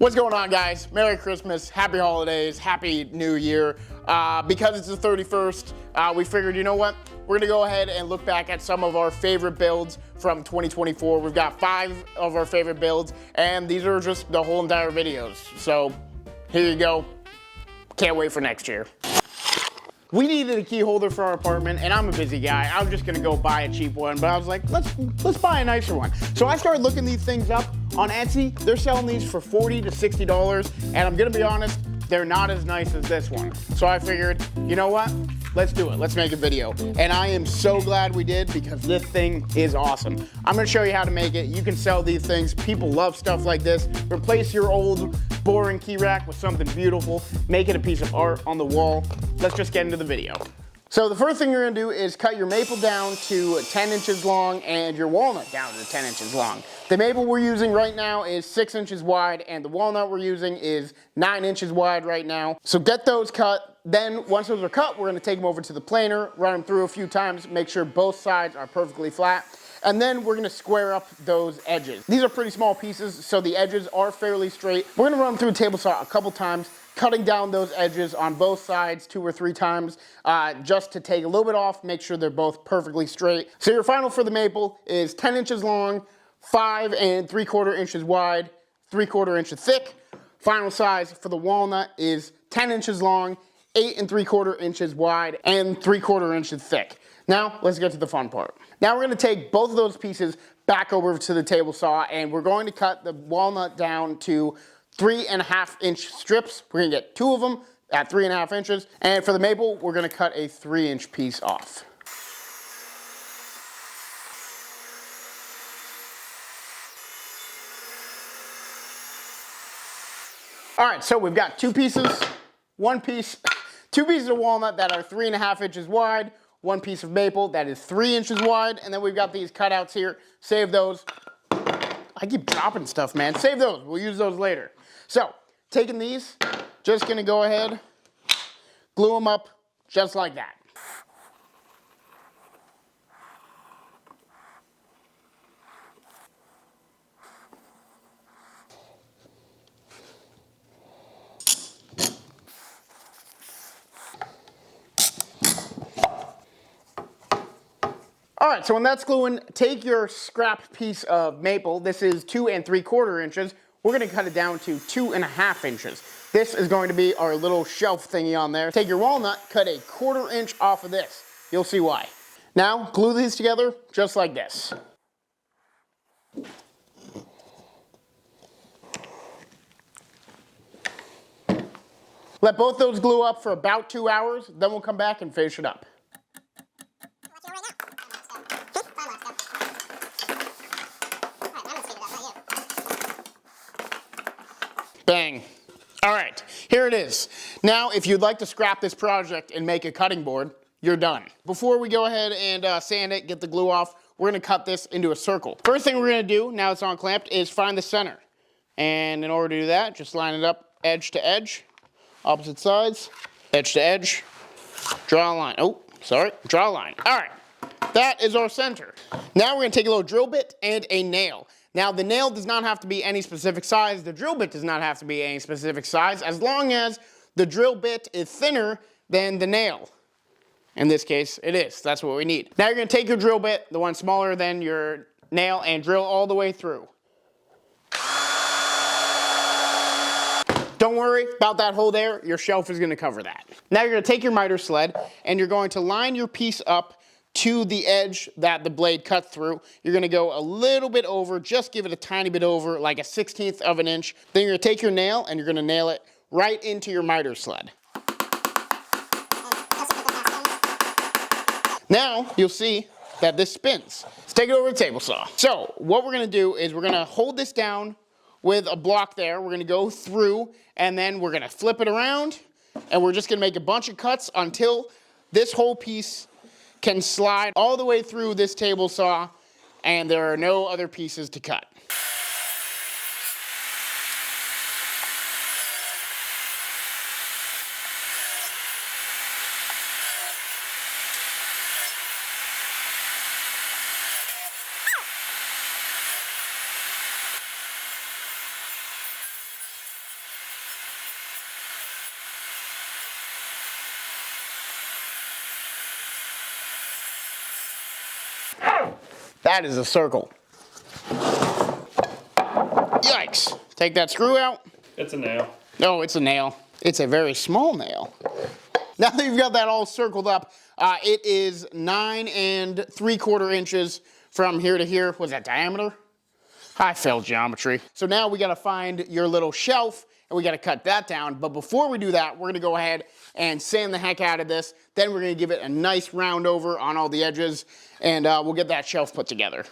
What's going on, guys? Merry Christmas, Happy Holidays, Happy New Year. Because it's the 31st, we figured, you know what? We're gonna go ahead and look back at some of our favorite builds from 2024. We've got 5 of our favorite builds, and these are just the whole entire videos. So here you go. Can't wait for next year. We needed a key holder for our apartment, and I'm a busy guy. I was just gonna go buy a cheap one, but I was like, let's buy a nicer one. So I started looking these things up on Etsy. They're selling these for $40 to $60, and I'm gonna be honest, they're not as nice as this one. So I figured, you know what? Let's do it. Let's make a video. And I am so glad we did because this thing is awesome. I'm gonna show you how to make it. You can sell these things. People love stuff like this. Replace your old boring key rack with something beautiful. Make it a piece of art on the wall. Let's just get into the video. So the first thing you're gonna do is cut your maple down to 10 inches long and your walnut down to 10 inches long. The maple we're using right now is 6 inches wide and the walnut we're using is 9 inches wide right now. So get those cut. Then once those are cut, we're gonna take them over to the planer, run them through a few times, make sure both sides are perfectly flat. And then we're gonna square up those edges. These are pretty small pieces, so the edges are fairly straight. We're gonna run them through a table saw a couple times, cutting down those edges on both sides 2 or 3 times, just to take a little bit off, make sure they're both perfectly straight. So your final for the maple is 10 inches long, 5 3/4 inches wide, 3/4 inches thick. Final size for the walnut is 10 inches long, 8 3/4 inches wide, and 3/4 inches thick. Now, let's get to the fun part. Now we're gonna take both of those pieces back over to the table saw and we're going to cut the walnut down to 3.5 inch strips. We're gonna get 2 of them at 3.5 inches. And for the maple, we're gonna cut a 3-inch piece off. All right, so we've got 2 pieces, 2 pieces of walnut that are 3.5 inches wide, 1 piece of maple that is 3 inches wide, and then we've got these cutouts here. Save those. I keep dropping stuff, man. Save those. We'll use those later. So, taking these, just gonna go ahead, glue them up just like that. All right, so when that's gluing, take your scrap piece of maple. This is 2 3/4 inches. We're gonna cut it down to 2.5 inches. This is going to be our little shelf thingy on there. Take your walnut, cut a 1/4 inch off of this. You'll see why. Now, glue these together just like this. Let both those glue up for about 2 hours, then we'll come back and finish it up. Bang. All right, here it is. Now, if you'd like to scrap this project and make a cutting board, you're done. Before we go ahead and sand it, get the glue off, we're gonna cut this into a circle. First thing we're gonna do, now it's on clamped, is find the center. And in order to do that, just line it up edge to edge, opposite sides, edge to edge, draw a line. Oh, sorry, draw a line. All right, that is our center. Now we're gonna take a little drill bit and a nail. Now, the nail does not have to be any specific size. The drill bit does not have to be any specific size, as long as the drill bit is thinner than the nail. In this case, it is. That's what we need. Now, you're going to take your drill bit, the one smaller than your nail, and drill all the way through. Don't worry about that hole there. Your shelf is going to cover that. Now, you're going to take your miter sled, and you're going to line your piece up to the edge that the blade cut through. You're gonna go a little bit over, just give it a tiny bit over, like a 1/16 of an inch. Then you're gonna take your nail and you're gonna nail it right into your miter sled. Now, you'll see that this spins. Let's take it over to the table saw. So, what we're gonna do is we're gonna hold this down with a block there. We're gonna go through and then we're gonna flip it around and we're just gonna make a bunch of cuts until this whole piece can slide all the way through this table saw and there are no other pieces to cut. That is a circle. Yikes. Take that screw out. It's a nail. No, it's a nail. It's a very small nail. Now that you've got that all circled up, it is 9 3/4 inches from here to here. What's that diameter? I failed geometry. So now we gotta find your little shelf and we gotta cut that down. But before we do that, we're gonna go ahead and sand the heck out of this. Then we're gonna give it a nice round over on all the edges and we'll get that shelf put together.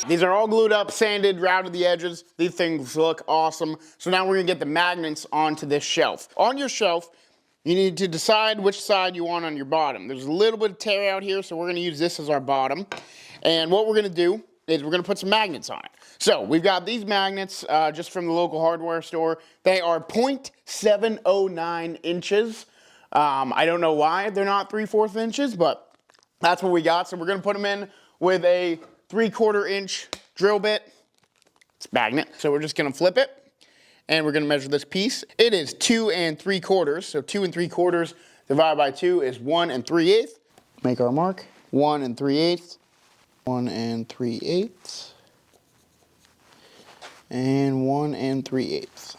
These are all glued up, sanded, rounded the edges. These things look awesome. So now we're gonna get the magnets onto this shelf. On your shelf, you need to decide which side you want on your bottom. There's a little bit of tear out here, so we're gonna use this as our bottom. And what we're gonna do is we're gonna put some magnets on it. So we've got these magnets just from the local hardware store. They are 0.709 inches. I don't know why they're not 3/4 inches, but that's what we got. So we're gonna put them in with a 3/4 inch drill bit. It's magnet. So we're just gonna flip it and we're gonna measure this piece. It is 2 3/4. So 2 3/4 divided by 2 is 1 3/8. Make our mark. 1 3/8. 1 3/8. And 1 3/8.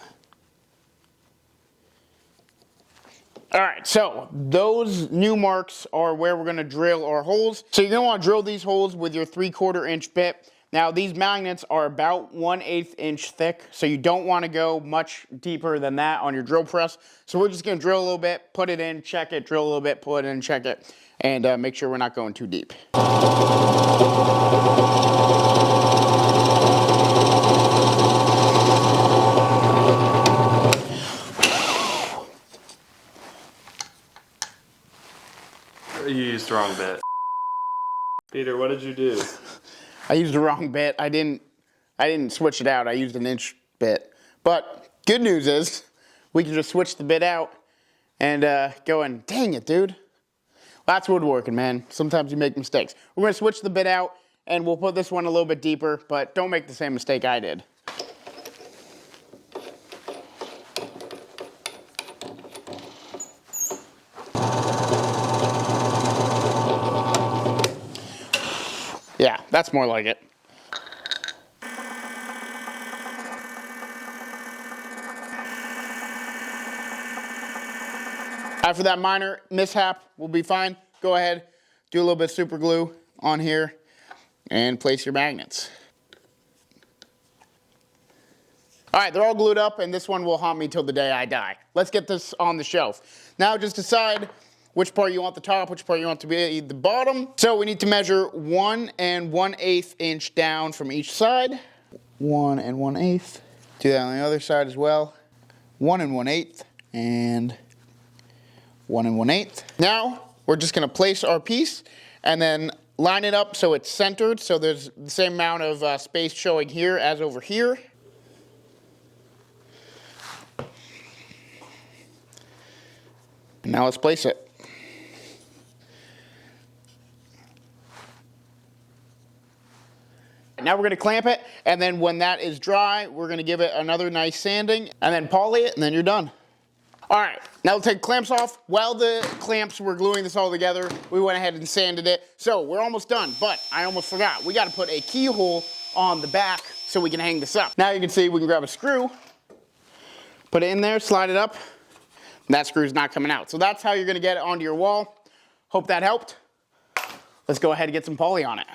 All right, so those new marks are where we're gonna drill our holes. So you're gonna wanna drill these holes with your 3/4 inch bit. Now these magnets are about 1/8 inch thick, so you don't wanna go much deeper than that on your drill press. So we're just gonna drill a little bit, put it in, check it, drill a little bit, put it in, check it, and make sure we're not going too deep. You used the wrong bit. Peter, what did you do? I used the wrong bit. I didn't switch it out. I used an inch bit. But good news is we can just switch the bit out and go and dang it, dude. Well, that's woodworking, man. Sometimes you make mistakes. We're gonna switch the bit out and we'll put this one a little bit deeper, but don't make the same mistake I did. Yeah, that's more like it. After that minor mishap, we'll be fine. Go ahead, do a little bit of super glue on here and place your magnets. All right, they're all glued up and this one will haunt me till the day I die. Let's get this on the shelf. Now just decide which part you want the top, which part you want to be the bottom. So we need to measure 1 1/8 inch down from each side. 1 1/8. Do that on the other side as well. 1 1/8 and 1 1/8. Now we're just gonna place our piece and then line it up so it's centered, so there's the same amount of space showing here as over here. Now let's place it. Now we're gonna clamp it, and then when that is dry, we're gonna give it another nice sanding, and then poly it, and then you're done. All right, now we'll take clamps off. While the clamps were gluing this all together, we went ahead and sanded it. So we're almost done, but I almost forgot. We gotta put a keyhole on the back so we can hang this up. Now you can see we can grab a screw, put it in there, slide it up, and that screw's not coming out. So that's how you're gonna get it onto your wall. Hope that helped. Let's go ahead and get some poly on it.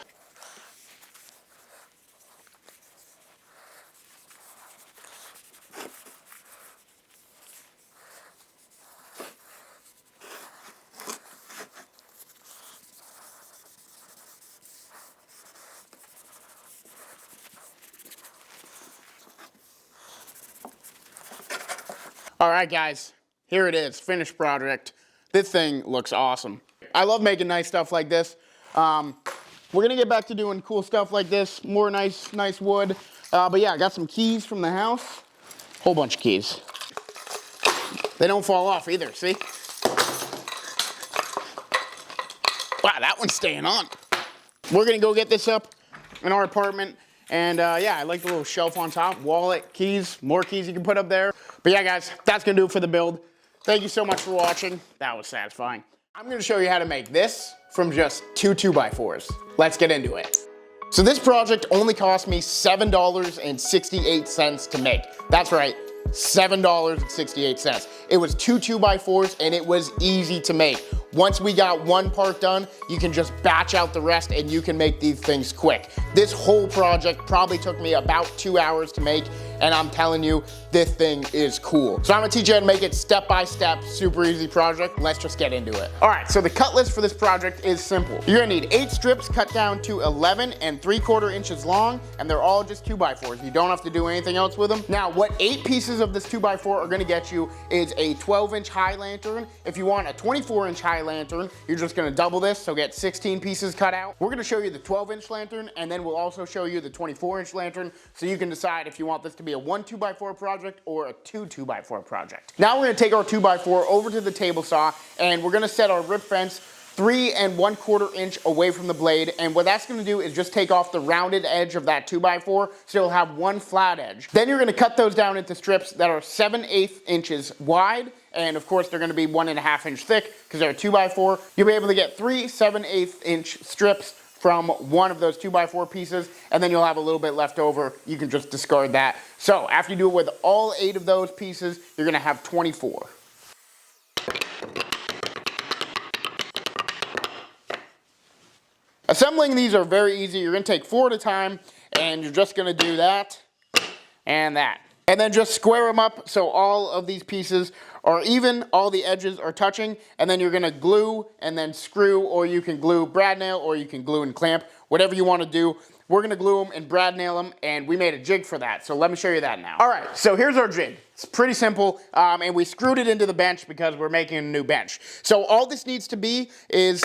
All right, guys, here it is, finished project. This thing looks awesome. I love making nice stuff like this. We're gonna get back to doing cool stuff like this, more nice wood. But yeah, I got some keys from the house, whole bunch of keys. They don't fall off either, see? Wow, that one's staying on. We're gonna go get this up in our apartment. And yeah, I like the little shelf on top, wallet, keys, more keys you can put up there. But yeah, guys, that's gonna do it for the build. Thank you so much for watching. That was satisfying. I'm gonna show you how to make this from just 2 2x4s. Let's get into it. So this project only cost me $7.68 to make. That's right, $7.68. It was 2 2x4s and it was easy to make. Once we got one part done, you can just batch out the rest and you can make these things quick. This whole project probably took me about 2 hours to make, and I'm telling you, this thing is cool. So I'm gonna teach you how to make it step by step, super easy project. Let's just get into it. All right, so the cut list for this project is simple. You're gonna need 8 strips cut down to 11 3/4 inches long, and they're all just 2x4s. You don't have to do anything else with them. Now, what 8 pieces of this 2x4 are gonna get you is a 12-inch high lantern. If you want a 24-inch high lantern, you're just gonna double this, so get 16 pieces cut out. We're gonna show you the 12-inch lantern, and then we'll also show you the 24-inch lantern, so you can decide if you want this to be a 1 2x4 project or a 2 2x4 project. Now we're gonna take our 2x4 over to the table saw, and we're gonna set our rip fence 3 1/4 inch away from the blade, and what that's gonna do is just take off the rounded edge of that 2x4, so you'll have one flat edge. Then you're gonna cut those down into strips that are 7/8 inches wide, and of course they're gonna be 1.5 inch thick because they're a 2x4. You'll be able to get 3 7/8 inch strips from one of those 2x4 pieces, and then you'll have a little bit left over. You can just discard that. So after you do it with all 8 of those pieces, you're gonna have 24. Assembling these are very easy. You're gonna take 4 at a time, and you're just gonna do that and that. And then just square them up so all of these pieces are even, all the edges are touching, and then you're gonna glue and then screw, or you can glue brad nail, or you can glue and clamp, whatever you wanna do. We're gonna glue them and brad nail them, and we made a jig for that, so let me show you that now. All right, so here's our jig. It's pretty simple, and we screwed it into the bench because we're making a new bench. So all this needs to be is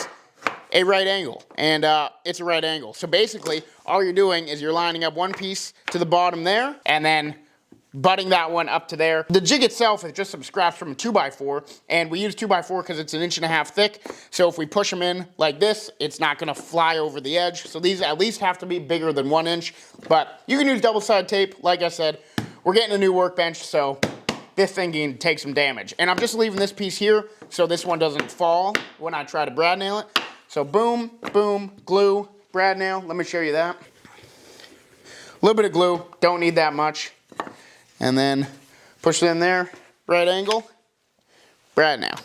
a right angle, and it's a right angle. So basically, all you're doing is you're lining up one piece to the bottom there, and then butting that one up to there. The jig itself is just some scraps from a 2x4, and we use 2x4 because it's 1.5 inches thick, so if we push them in like this, it's not gonna fly over the edge. So these at least have to be bigger than 1 inch, but you can use double-sided tape. Like I said, we're getting a new workbench, so this thing can take some damage. And I'm just leaving this piece here so this one doesn't fall when I try to brad nail it. So boom, boom, glue, brad nail. Let me show you that. A little bit of glue, don't need that much. And then push it in there, right angle, brad nail.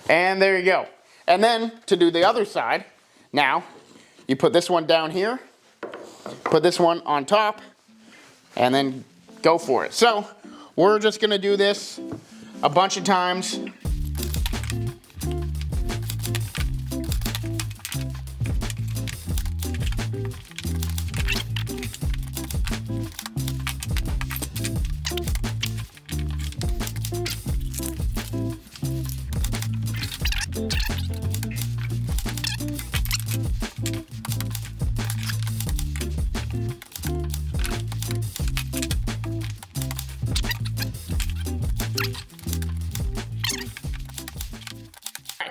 And there you go. And then to do the other side, now you put this one down here, put this one on top, and then go for it. So we're just gonna do this a bunch of times.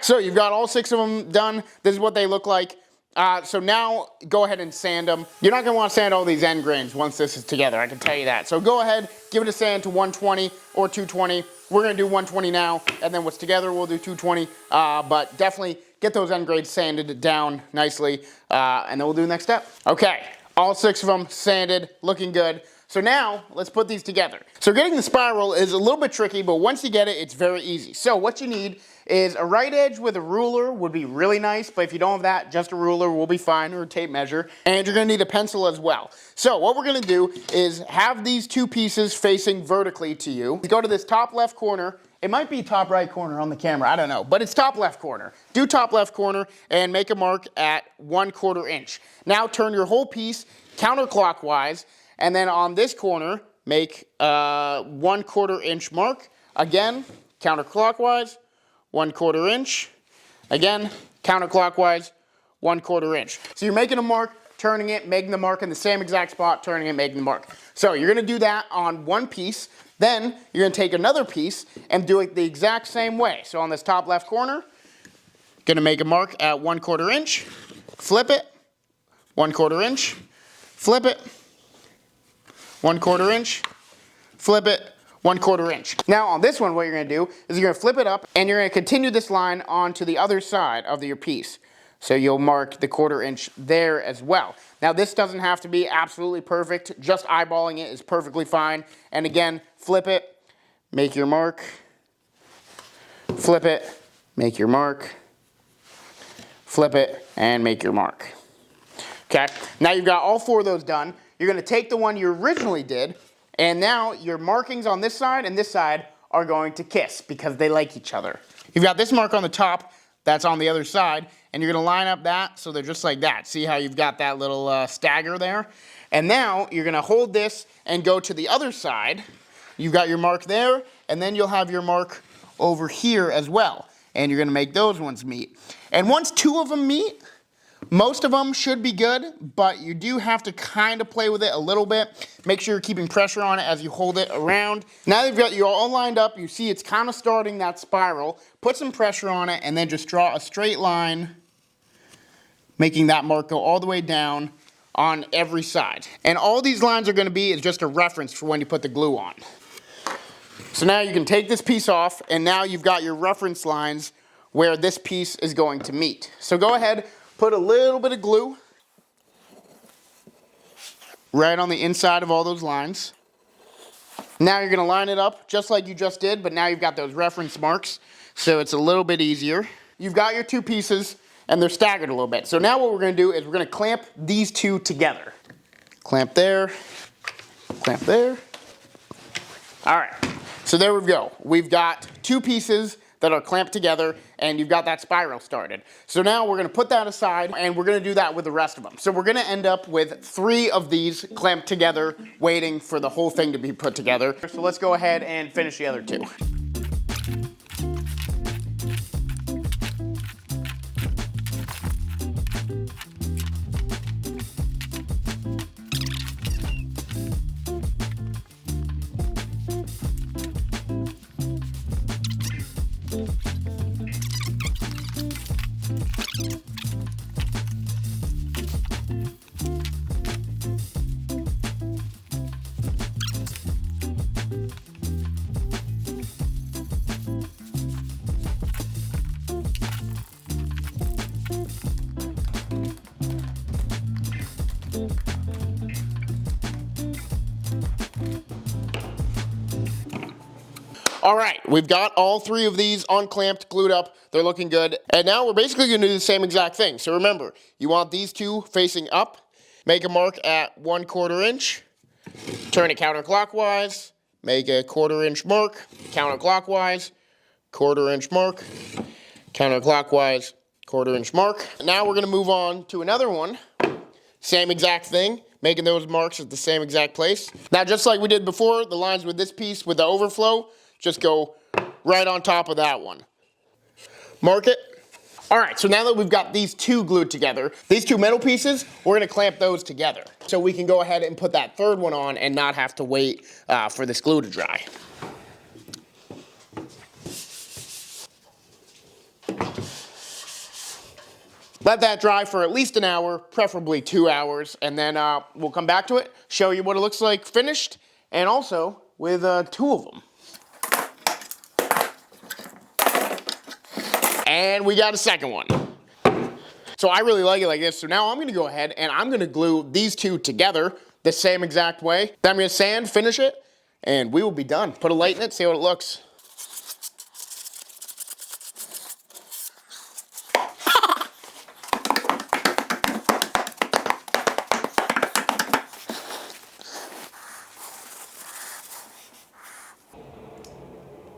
So you've got all 6 of them done. This is what they look like. So now go ahead and sand them. You're not gonna wanna sand all these end grains once this is together, I can tell you that. So go ahead, give it a sand to 120 or 220. We're gonna do 120 now, and then what's together we'll do 220. But definitely get those end grains sanded down nicely, and then we'll do the next step. Okay, all 6 of them sanded, looking good. So now, let's put these together. So getting the spiral is a little bit tricky, but once you get it, it's very easy. So what you need is a right edge with a ruler would be really nice, but if you don't have that, just a ruler will be fine, or a tape measure. And you're gonna need a pencil as well. So what we're gonna do is have these 2 pieces facing vertically to you. You go to this top left corner. It might be top right corner on the camera, I don't know, but it's top left corner. Do top left corner and make a mark at 1/4 inch. Now turn your whole piece counterclockwise, and then on this corner, make a 1/4 inch mark. Again, counterclockwise, 1/4 inch. Again, counterclockwise, 1/4 inch. So you're making a mark turning it, making the mark in the same exact spot, turning it, making the mark. So you're gonna do that on one piece. Then you're gonna take another piece and do it the exact same way. So on this top left corner, gonna make a mark at 1/4 inch, flip it, 1/4 inch, flip it, 1/4 inch, flip it, 1/4 inch. Now on this one, what you're gonna do is you're gonna flip it up and you're gonna continue this line onto the other side of your piece. So you'll mark the 1/4 inch there as well. Now this doesn't have to be absolutely perfect, just eyeballing it is perfectly fine. And again, flip it, make your mark, flip it, make your mark, flip it, and make your mark. Okay, now you've got all 4 of those done. You're gonna take the one you originally did, and now your markings on this side and this side are going to kiss because they like each other. You've got this mark on the top, that's on the other side, and you're gonna line up that so they're just like that. See how you've got that little stagger there? And now you're gonna hold this and go to the other side. You've got your mark there, and then you'll have your mark over here as well. And you're gonna make those ones meet. And once 2 of them meet, most of them should be good, but you do have to kind of play with it a little bit. Make sure you're keeping pressure on it as you hold it around. Now that you've got you all lined up, you see it's kind of starting that spiral. Put some pressure on it and then just draw a straight line, making that mark go all the way down on every side. And all these lines are gonna be is just a reference for when you put the glue on. So now you can take this piece off, and now you've got your reference lines where this piece is going to meet. So go ahead, put a little bit of glue right on the inside of all those lines. Now you're gonna line it up just like you just did, but now you've got those reference marks, so it's a little bit easier. You've got your 2 pieces, and they're staggered a little bit. So now what we're gonna do is we're gonna clamp these 2 together. Clamp there, clamp there. All right, so there we go. We've got 2 pieces that are clamped together, and you've got that spiral started. So now we're gonna put that aside, and we're gonna do that with the rest of them. So we're gonna end up with 3 of these clamped together, waiting for the whole thing to be put together. So let's go ahead and finish the other 2. All right, we've got all 3 of these unclamped, glued up. They're looking good. And now we're basically gonna do the same exact thing. So remember, you want these 2 facing up. Make a mark at 1/4 inch. Turn it counterclockwise. Make a 1/4 inch mark. Counterclockwise. 1/4 inch mark. Counterclockwise. 1/4 inch mark. Now we're gonna move on to another one. Same exact thing. Making those marks at the same exact place. Now, just like we did before, the lines with this piece with the overflow, just go right on top of that one. Mark it. All right, so now that we've got these 2 glued together, these 2 metal pieces, we're gonna clamp those together. So we can go ahead and put that 3rd one on and not have to wait for this glue to dry. Let that dry for at least an hour, preferably 2 hours, and then we'll come back to it, show you what it looks like finished, and also with 2 of them. And we got a second one. So I really like it like this. So now I'm gonna go ahead and I'm gonna glue these 2 together the same exact way. Then I'm gonna sand, finish it, and we will be done. Put a light in it, see how it looks.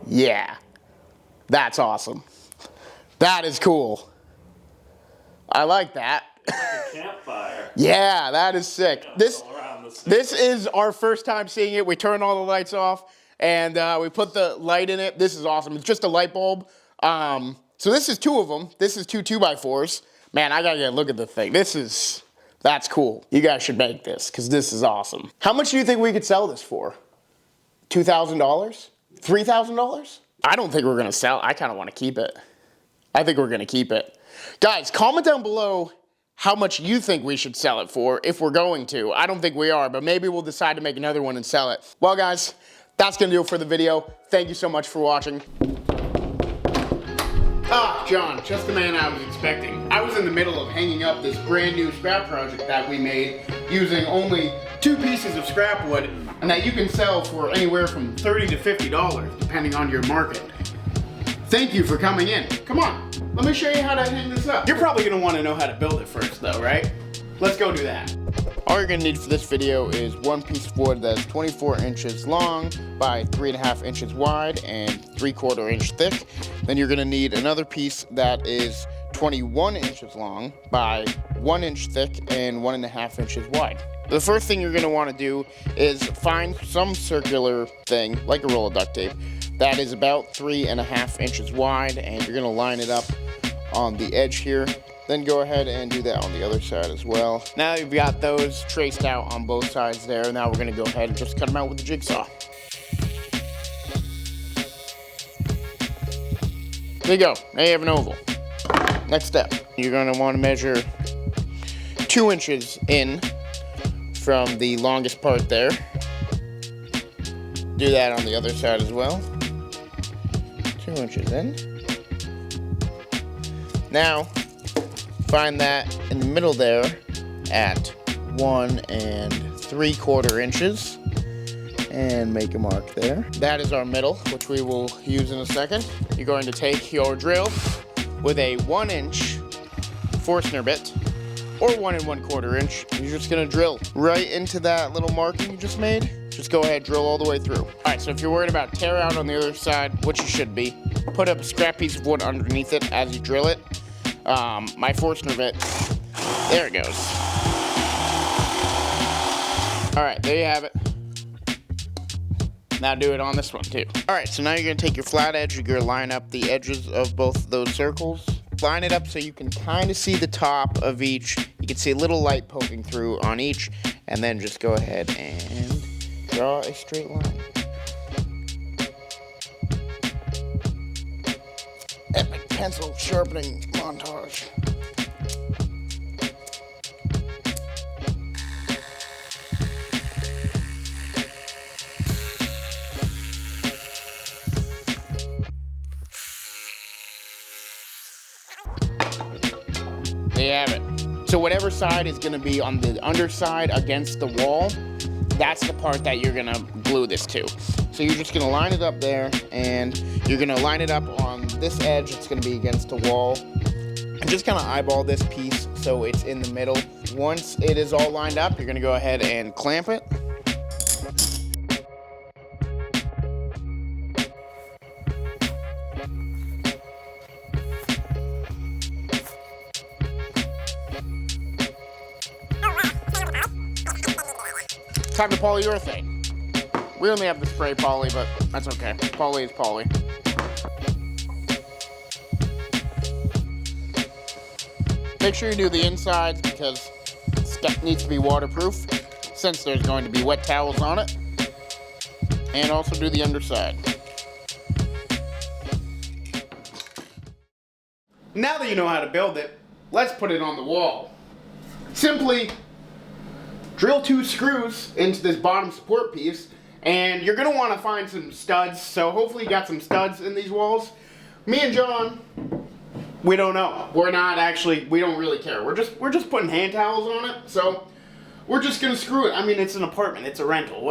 Yeah, that's awesome. That is cool. I like that. Like a campfire. Yeah, that is sick. This is our first time seeing it. We turned all the lights off and we put the light in it. This is awesome. It's just a light bulb. So this is 2 of them. This is 2 2x4s. Man, I gotta get a look at the thing. This is That's cool. You guys should make this, because this is awesome. How much do you think we could sell this for? $2,000? $3,000? I don't think we're gonna sell. I kind of want to keep it. I think we're gonna keep it. Guys, comment down below how much you think we should sell it for, if we're going to. I don't think we are, but maybe we'll decide to make another one and sell it. Well, guys, that's gonna do it for the video. Thank you so much for watching. Ah, John, just the man I was expecting. I was in the middle of hanging up this brand new scrap project that we made using only 2 pieces of scrap wood, and that you can sell for anywhere from $30 to $50, depending on your market. Thank you for coming in. Come on, let me show you how to hang this up. You're probably gonna wanna know how to build it first though, right? Let's go do that. All you're gonna need for this video is 1 piece of wood that's 24 inches long by 3.5 inches wide and 3/4 inch thick. Then you're gonna need another piece that is 21 inches long by 1 inch thick and 1.5 inches wide. The first thing you're gonna wanna do is find some circular thing, like a roll of duct tape, that is about 3.5 inches wide, and you're gonna line it up on the edge here. Then go ahead and do that on the other side as well. Now you've got those traced out on both sides there. Now we're gonna go ahead and just cut them out with the jigsaw. There you go, now you have an oval. Next step, you're gonna wanna measure 2 inches in from the longest part there. Do that on the other side as well. 2 inches in. Now, find that in the middle there at 1 3/4 inches and make a mark there. That is our middle, which we will use in a second. You're going to take your drill with a 1 inch Forstner bit or 1 1/4 inch. You're just gonna drill right into that little marking you just made. Just go ahead, drill all the way through. All right, so if you're worried about tear out on the other side, which you should be, put up a scrap piece of wood underneath it as you drill it. My Forstner bit, there it goes. All right, there you have it. Now do it on this one too. All right, so now you're gonna take your flat edge, you're gonna line up the edges of both those circles. Line it up so you can kind of see the top of each. You can see a little light poking through on each, and then just go ahead and draw a straight line. Epic pencil sharpening montage. There you have it. So whatever side is going to be on the underside against the wall, that's the part that you're going to glue this to. So you're just going to line it up there, and you're going to line it up on this edge. It's going to be against the wall. And just kind of eyeball this piece so it's in the middle. Once it is all lined up, you're going to go ahead and clamp it. Time to polyurethane. We only have the spray poly, but that's okay. Poly is poly. Make sure you do the insides because it needs to be waterproof since there's going to be wet towels on it. And also do the underside. Now that you know how to build it, let's put it on the wall. Simply drill 2 screws into this bottom support piece, and you're gonna wanna find some studs, so hopefully you got some studs in these walls. Me and John, we don't know. We don't really care. We're just putting hand towels on it, so we're just gonna screw it. I mean, it's an apartment, it's a rental.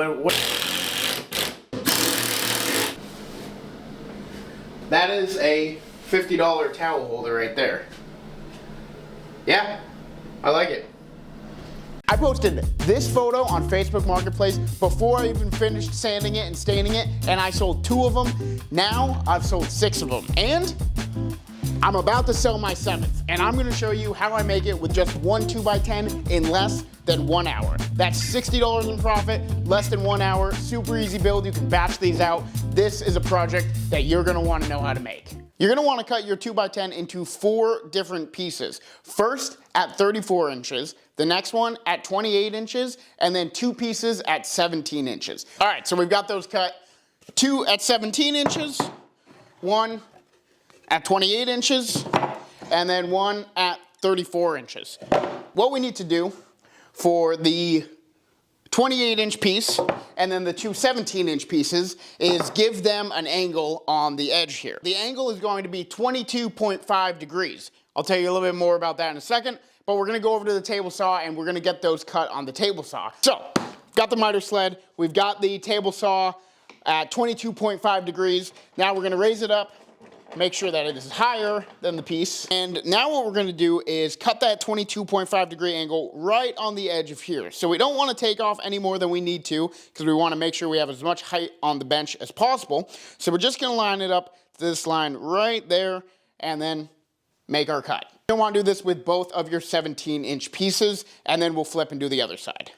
That is a $50 towel holder right there. Yeah, I like it. I posted this photo on Facebook Marketplace before I even finished sanding it and staining it, and I sold 2 of them. Now I've sold 6 of them, and I'm about to sell my 7th, and I'm gonna show you how I make it with just 1 2x10 in less than 1 hour. That's $60 in profit, less than 1 hour, super easy build. You can batch these out. This is a project that you're gonna wanna know how to make. You're gonna wanna cut your 2x10 into 4 different pieces. First at 34 inches, the next one at 28 inches, and then 2 pieces at 17 inches. All right, so we've got those cut. 2 at 17 inches, 1 at 28 inches, and then 1 at 34 inches. What we need to do for the 28-inch piece and then the 2 17-inch pieces is give them an angle on the edge here. The angle is going to be 22.5 degrees. I'll tell you a little bit more about that in a second, but we're gonna go over to the table saw and we're gonna get those cut on the table saw. So, got the miter sled, we've got the table saw at 22.5 degrees. Now we're gonna raise it up, make sure that it is higher than the piece. And now what we're gonna do is cut that 22.5 degree angle right on the edge of here. So we don't wanna take off any more than we need to because we wanna make sure we have as much height on the bench as possible. So we're just gonna line it up to this line right there and then make our cut. You wanna do this with both of your 17-inch pieces and then we'll flip and do the other side.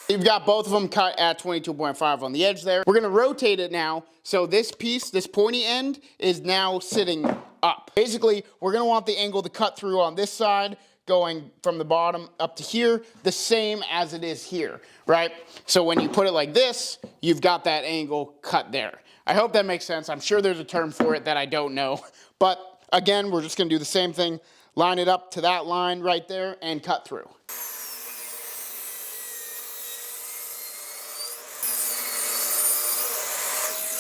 You've got both of them cut at 22.5 on the edge there. We're gonna rotate it now, so this piece, this pointy end, is now sitting up. Basically, we're gonna want the angle to cut through on this side, going from the bottom up to here, the same as it is here, right? So when you put it like this, you've got that angle cut there. I hope that makes sense. I'm sure there's a term for it that I don't know. But again, we're just gonna do the same thing, line it up to that line right there and cut through.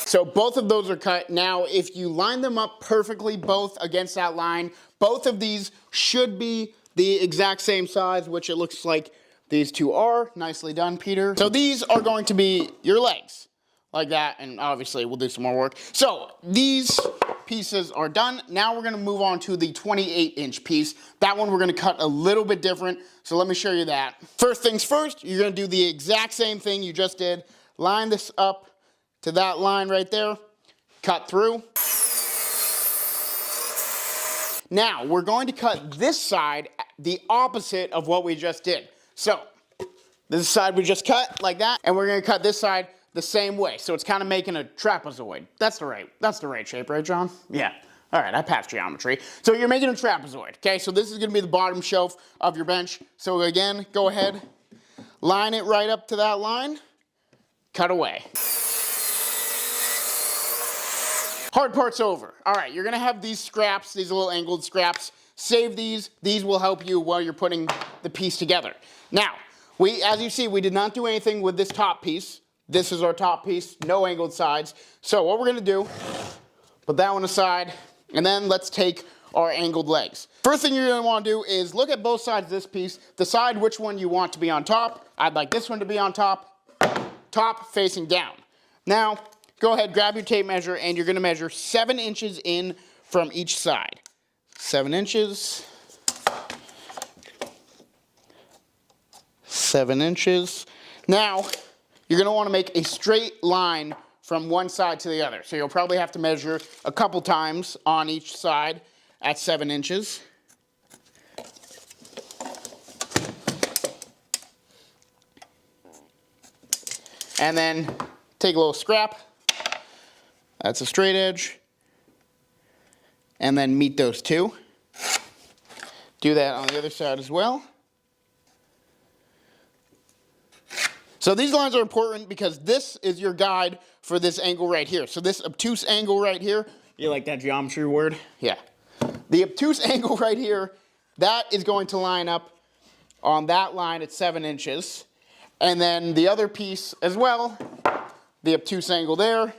So both of those are cut. Now, if you line them up perfectly, both against that line, both of these should be the exact same size, which it looks like these two are. Nicely done, Peter. So these are going to be your legs, like that, and obviously we'll do some more work. So these pieces are done. Now we're gonna move on to the 28-inch piece. That one we're gonna cut a little bit different, so let me show you that. First things first, you're gonna do the exact same thing you just did. Line this up to that line right there, cut through. Now, we're going to cut this side the opposite of what we just did. So, this side we just cut like that, and we're gonna cut this side the same way. So it's kind of making a trapezoid. That's the right shape, right, John? Yeah. All right, I passed geometry. So you're making a trapezoid, okay? So this is gonna be the bottom shelf of your bench. So again, go ahead, line it right up to that line, cut away. Hard part's over. All right, you're gonna have these scraps, these little angled scraps. Save these. These will help you while you're putting the piece together. Now, as you see, we did not do anything with this top piece. This is our top piece, no angled sides. So what we're gonna do, put that one aside, and then let's take our angled legs. First thing you're gonna wanna do is look at both sides of this piece, decide which one you want to be on top. I'd like this one to be on top, top facing down. Now, go ahead, grab your tape measure, and you're gonna measure 7 inches in from each side. 7 inches. 7 inches. Now, you're gonna wanna make a straight line from one side to the other. So you'll probably have to measure a couple times on each side at 7 inches. And then take a little scrap. That's a straight edge. And then meet those two. Do that on the other side as well. So these lines are important because this is your guide for this angle right here. So this obtuse angle right here, you like that geometry word? Yeah. The obtuse angle right here, that is going to line up on that line at 7 inches. And then the other piece as well, the obtuse angle there,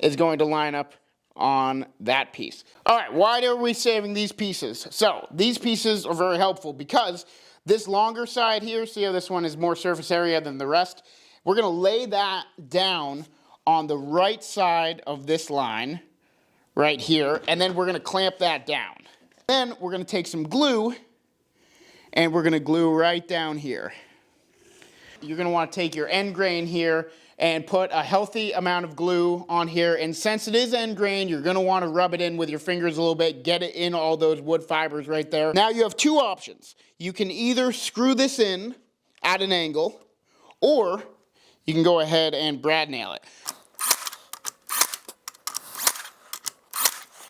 is going to line up on that piece. All right, why are we saving these pieces? So these pieces are very helpful because this longer side here, see how this one is more surface area than the rest? We're gonna lay that down on the right side of this line, right here, and then we're gonna clamp that down. Then we're gonna take some glue, and we're gonna glue right down here. You're gonna wanna take your end grain here and put a healthy amount of glue on here. And since it is end grain, you're gonna wanna rub it in with your fingers a little bit, get it in all those wood fibers right there. Now you have two options. You can either screw this in at an angle, or you can go ahead and brad nail it.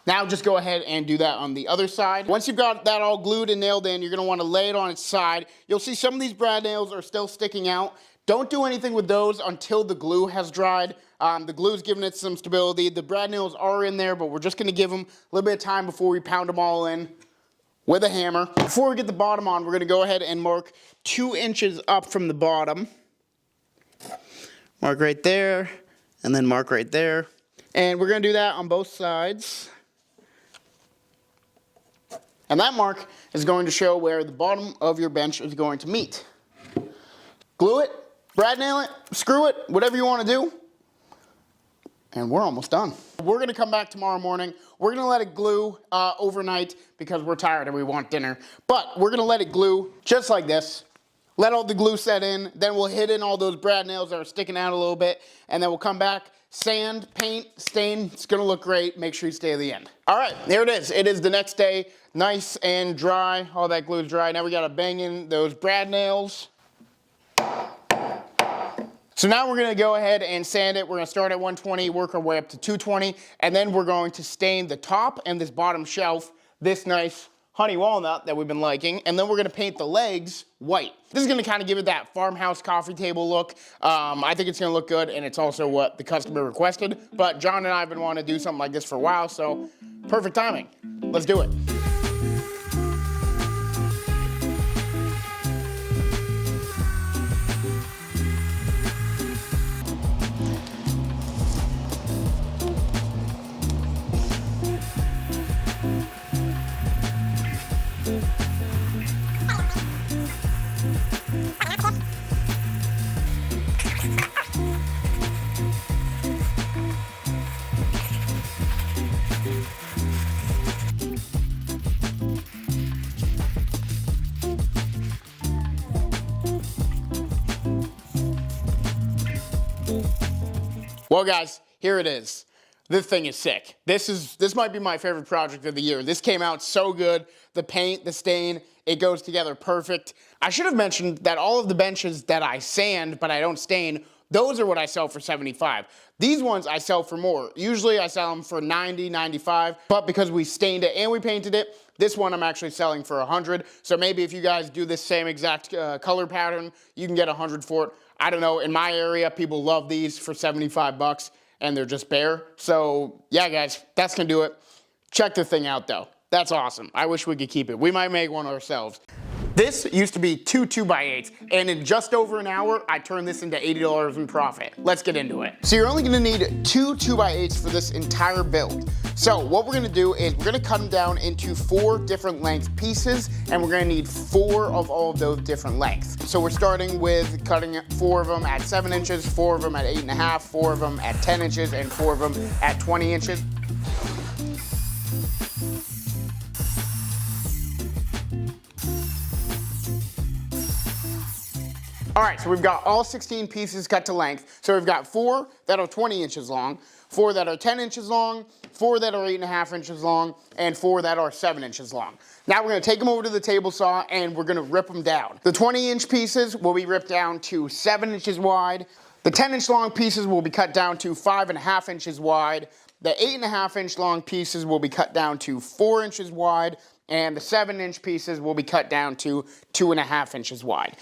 Now just go ahead and do that on the other side. Once you've got that all glued and nailed in, you're gonna wanna lay it on its side. You'll see some of these brad nails are still sticking out. Don't do anything with those until the glue has dried. The glue's giving it some stability. The brad nails are in there, but we're just gonna give them a little bit of time before we pound them all in with a hammer. Before we get the bottom on, we're gonna go ahead and mark 2 inches up from the bottom. Mark right there, and then mark right there. And we're gonna do that on both sides. And that mark is going to show where the bottom of your bench is going to meet. Glue it, brad nail it, screw it, whatever you want to do. And we're almost done. We're gonna come back tomorrow morning. We're gonna let it glue overnight because we're tired and we want dinner. But we're gonna let it glue just like this. Let all the glue set in, then we'll hit in all those brad nails that are sticking out a little bit, and then we'll come back, sand, paint, stain. It's gonna look great. Make sure you stay to the end. All right, there it is. It is the next day, nice and dry. All that glue is dry. Now we gotta bang in those brad nails. So now we're gonna go ahead and sand it. We're gonna start at 120, work our way up to 220, and then we're going to stain the top and this bottom shelf this nice honey walnut that we've been liking, and then we're gonna paint the legs white. This is gonna kind of give it that farmhouse coffee table look. I think it's gonna look good, and it's also what the customer requested, but John and I have been wanting to do something like this for a while, so perfect timing. Let's do it. Well, guys, here it is. This thing is sick. This might be my favorite project of the year. This came out so good. The paint, the stain, it goes together perfect. I should have mentioned that all of the benches that I sand but I don't stain, those are what I sell for $75. These ones I sell for more. Usually I sell them for $90, $95, but because we stained it and we painted it, this one I'm actually selling for $100. So maybe if you guys do this same exact color pattern, you can get $100 for it. I don't know, in my area, people love these for $75 and they're just bare. So yeah, guys, that's gonna do it. Check the thing out though. That's awesome. I wish we could keep it. We might make one ourselves. This used to be 2 2x8s, and in just over an hour, I turned this into $80 in profit. Let's get into it. So you're only gonna need 2 2x8s for this entire build. So what we're gonna do is we're gonna cut them down into 4 different length pieces, and we're gonna need 4 of all of those different lengths. So we're starting with cutting 4 of them at 7 inches, 4 of them at 8.5, 4 of them at 10 inches, and 4 of them at 20 inches. All right, so we've got all 16 pieces cut to length. So we've got 4 that are 20 inches long, 4 that are 10 inches long, 4 that are 8.5 inches long, and 4 that are 7 inches long. Now we're gonna take them over to the table saw and we're gonna rip them down. The 20-inch pieces will be ripped down to 7 inches wide. The 10-inch long pieces will be cut down to 5.5 inches wide. The 8.5-inch long pieces will be cut down to 4 inches wide. And the 7-inch pieces will be cut down to 2.5 inches wide.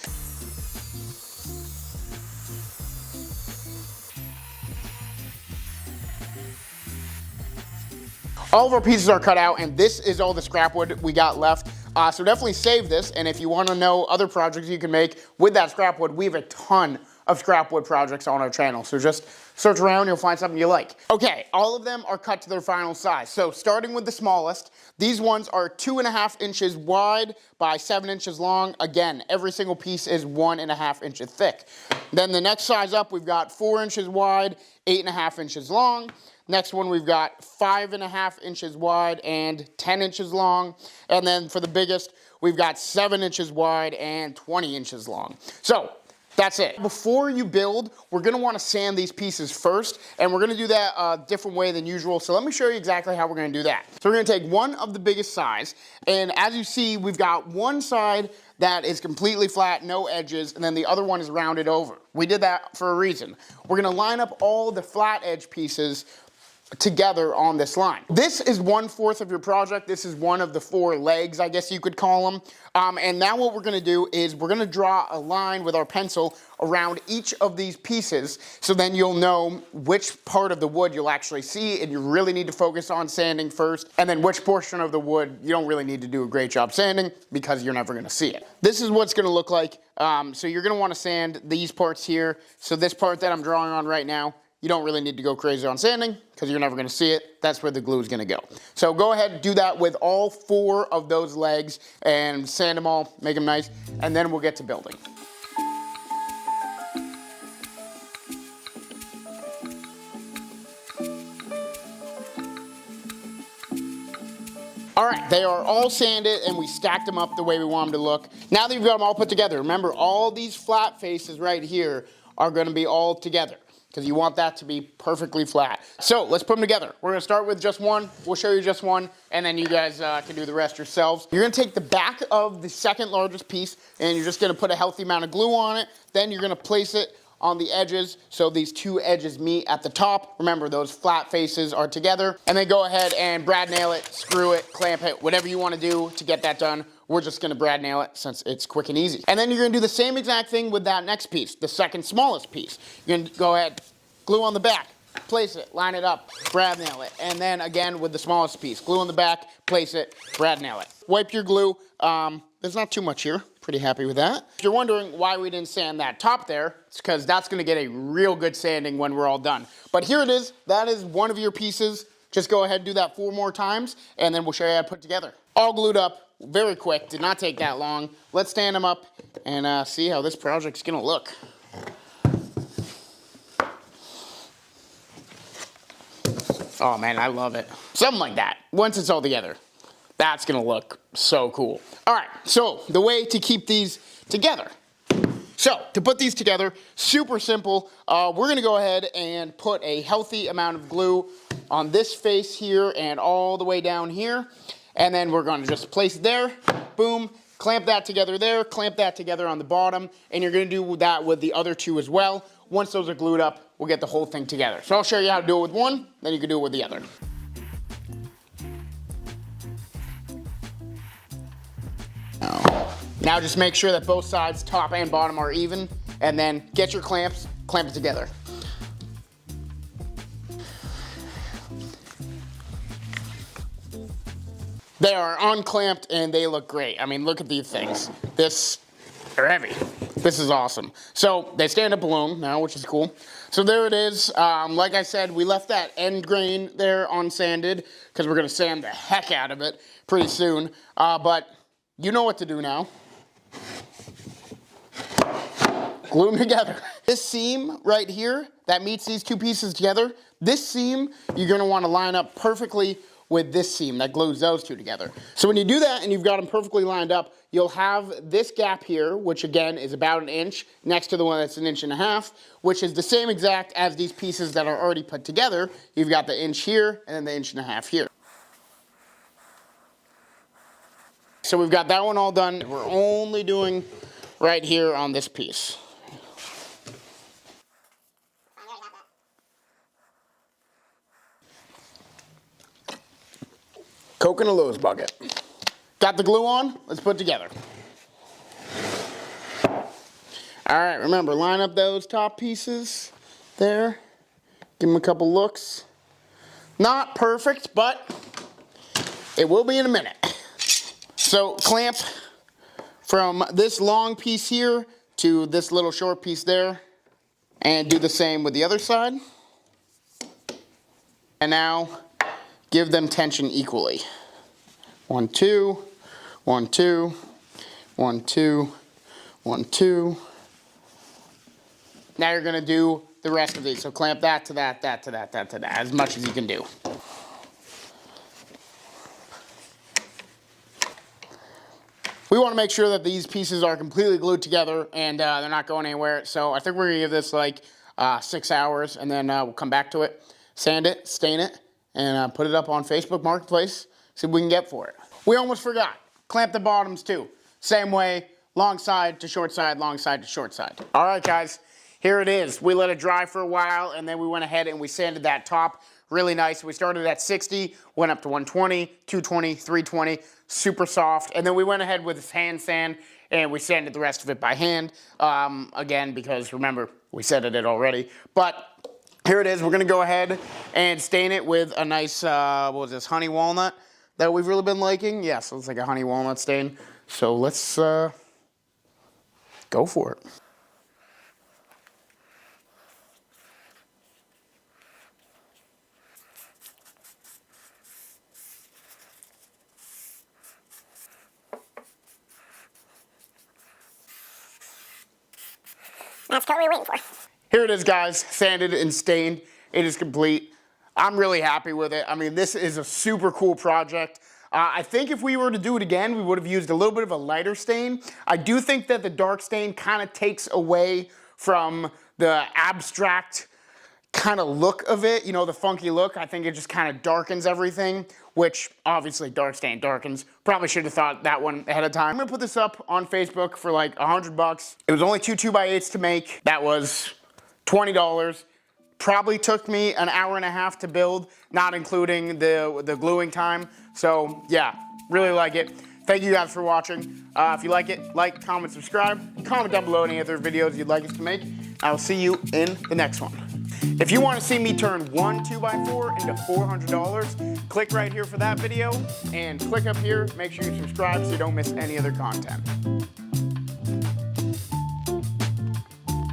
All of our pieces are cut out, and this is all the scrap wood we got left. So definitely save this, and if you want to know other projects you can make with that scrap wood, we have a ton of scrap wood projects on our channel. So just search around, you'll find something you like. Okay, all of them are cut to their final size. So starting with the smallest, these ones are 2.5 inches wide by 7 inches long. Again, every single piece is 1.5 inches thick. Then the next size up, we've got 4 inches wide, 8.5 inches long. Next one, we've got 5.5 inches wide and 10 inches long. And then for the biggest, we've got 7 inches wide and 20 inches long. So That's it. Before you build, we're gonna wanna sand these pieces first, and we're gonna do that a different way than usual. So let me show you exactly how we're gonna do that. So we're gonna take one of the biggest size, and as you see, we've got one side that is completely flat, no edges, and then the other one is rounded over. We did that for a reason. We're gonna line up all the flat edge pieces together on this line. This is 1/4 of your project. This is one of the 4 legs, I guess you could call them. And now what we're gonna do is we're gonna draw a line with our pencil around each of these pieces, so then you'll know which part of the wood you'll actually see, and you really need to focus on sanding first, and then which portion of the wood you don't really need to do a great job sanding because you're never gonna see it. This is what it's gonna look like. So you're gonna wanna sand these parts here. So this part that I'm drawing on right now, you don't really need to go crazy on sanding because you're never gonna see it. That's where the glue is gonna go. So go ahead and do that with all 4 of those legs and sand them all, make them nice, and then we'll get to building. All right, they are all sanded and we stacked them up the way we want them to look. Now that you've got them all put together, remember all these flat faces right here are gonna be all together, because you want that to be perfectly flat. So let's put them together. We're gonna start with just one. We'll show you just one, and then you guys can do the rest yourselves. You're gonna take the back of the second largest piece, and you're just gonna put a healthy amount of glue on it. Then you're gonna place it on the edges, so these 2 edges meet at the top. Remember, those flat faces are together. And then go ahead and brad nail it, screw it, clamp it, whatever you wanna do to get that done. We're just gonna brad nail it since it's quick and easy. And then you're gonna do the same exact thing with that next piece, the second smallest piece. You're gonna go ahead, glue on the back, place it, line it up, brad nail it. And then again with the smallest piece, glue on the back, place it, brad nail it. Wipe your glue. There's not too much here. Pretty happy with that. If you're wondering why we didn't sand that top there, it's because that's gonna get a real good sanding when we're all done. But here it is. That is one of your pieces. Just go ahead and do that 4 more times, and then we'll show you how to put it together. All glued up, very quick, did not take that long. Let's stand them up and see how this project's gonna look. Oh man, I love it. Something like that, once it's all together. That's gonna look so cool. All right, so the way to keep these together. So to put these together, super simple. We're gonna go ahead and put a healthy amount of glue on this face here and all the way down here. And then we're gonna just place it there, boom, clamp that together there, clamp that together on the bottom, and you're gonna do that with the other 2 as well. Once those are glued up, we'll get the whole thing together. So I'll show you how to do it with one, then you can do it with the other. Now just make sure that both sides, top and bottom, are even, and then get your clamps, clamp it together. They are unclamped and they look great. I mean, look at these things. They're heavy. This is awesome. So they stand up alone now, which is cool. So there it is. Like I said, we left that end grain there unsanded because we're gonna sand the heck out of it pretty soon. But you know what to do now. Glue them together. This seam right here that meets these 2 pieces together, this seam you're gonna wanna line up perfectly with this seam that glues those 2 together. So when you do that and you've got them perfectly lined up, you'll have this gap here, which again is about 1 inch, next to the one that's 1.5 inches, which is the same exact as these pieces that are already put together. You've got the 1 inch here and then the 1.5 inches here. So we've got that one all done. We're only doing right here on this piece. Coke in a Lowe's bucket. Got the glue on? Let's put it together. All right, remember, line up those top pieces there. Give them a couple looks. Not perfect, but it will be in a minute. So clamp from this long piece here to this little short piece there, and do the same with the other side. And now give them tension equally. 1, 2, 1, 2, 1, 2, 1, 2. Now you're gonna do the rest of these. So clamp that to that, that to that, that to that, as much as you can do. We want to make sure that these pieces are completely glued together and they're not going anywhere. So I think we're gonna give this like 6 hours, and then we'll come back to it, sand it, stain it, and put it up on Facebook Marketplace, see what we can get for it. We almost forgot, clamp the bottoms too. Same way, long side to short side, long side to short side. All right, guys, here it is. We let it dry for a while, and then we went ahead and we sanded that top really nice. We started at 60, went up to 120, 220, 320, super soft. And then we went ahead with hand sand and we sanded the rest of it by hand. Again, because remember, we sanded it already. But here it is. We're gonna go ahead and stain it with a nice, what was this, honey walnut that we've really been liking. Yeah, so it's like a honey walnut stain. So let's go for it. That's totally what we're waiting for. Here it is, guys, sanded and stained. It is complete. I'm really happy with it. I mean, this is a super cool project. I think if we were to do it again, we would have used a little bit of a lighter stain. I do think that the dark stain kind of takes away from the abstract kind of look of it, you know, the funky look. I think it just kind of darkens everything, which obviously dark stain darkens. Probably should have thought that one ahead of time. I'm gonna put this up on Facebook for like $100. It was only 2 2x8s to make. That was $20. Probably took me an hour and a half to build, not including the gluing time. So yeah, really like it. Thank you guys for watching. If you like it, like, comment, subscribe. Comment down below any other videos you'd like us to make. I will see you in the next one. If you want to see me turn one 2x4 into $400, click right here for that video, and click up here, make sure you subscribe so you don't miss any other content.